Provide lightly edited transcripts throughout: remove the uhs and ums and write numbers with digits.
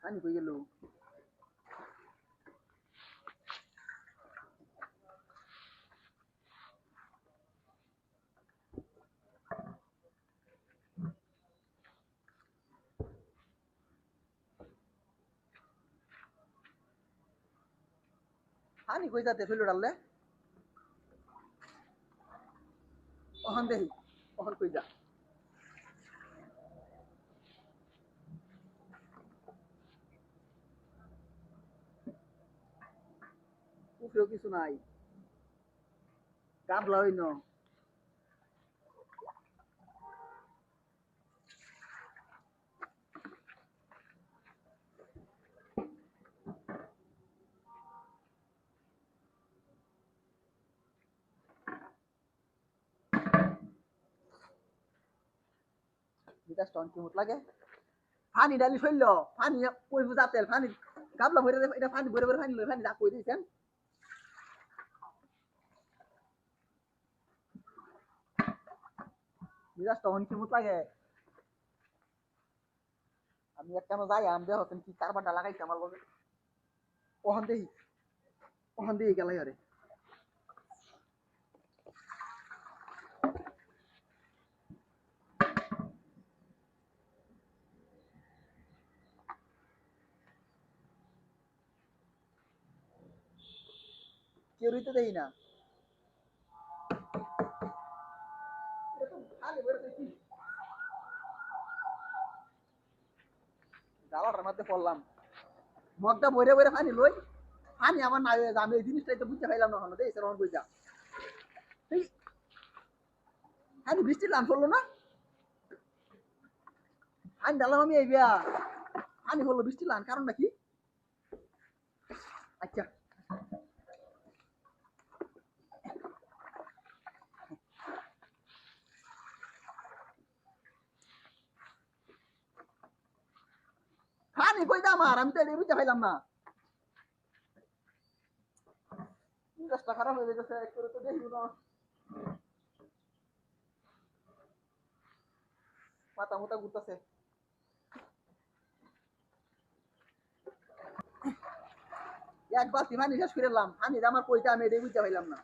পানি কই গেল? পানি কই যাতে ফেলে ডাললে? ওখান দেখি, ওখান কই যা? উপরেও কিছু নাই, গাবলা হইন। মিটার স্টোন কি মুত লাগে? পানি ডালি ফেলল, পানি কই বুঝাতে পানি গাবলা ভরে এটা পানি ভরে ভরে পানি লই পানি যা কই দিছেন। মিটার স্টোন কি মুত লাগে? আমি একখানো যাই আম দেহ কি কারবারটা লাগাইছে আমার লগে। ওখান দেখি গেলাই আরে। কেউ রইতে দেই না। জ্বালাটার মধ্যে পড়লাম, মগটা বইরে বইরে পানি লই, পানি আমার না হয়ে আমি এই জিনিসটাই তো বুঝতে পাইলাম না হলো দেই সেরকম কই যা। পানি বৃষ্টির লান পড়লো না, পানি ডালাম আমি এই বিয়া, পানি পড়লো বৃষ্টির লান, কারণটা কি? আচ্ছা পানি কই যা আমার, আমি তো এটা বুঝতে পাইলাম না। রাস্তা খারাপ হয়ে গেছে, একটু তো দেখি না, মাথা মুথা ঘুরতেছে। এক বালতি পানি শেষ করে এলাম, পানি আমার কইটা আমি এটাই বুঝতে পাইলাম না।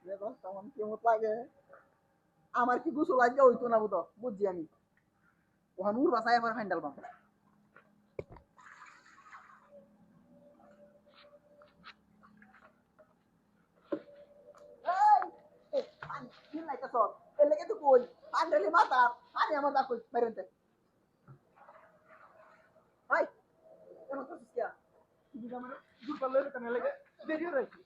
কেমন কেমন লাগে, আমার কি গোসল আজকে হইতো না বুঝো, বুঝছি আমি ওখানে উড় বাসায় আমার ফাইন ডালবাম। এর লেগে তো কই পানি ঢালি মাথা, পানি আমার দা কই বাইরে ভাই কেন করছিস কিয়া? তুই আমার দূর করলে কেন লেগে বেরিয়ে রয়েছি।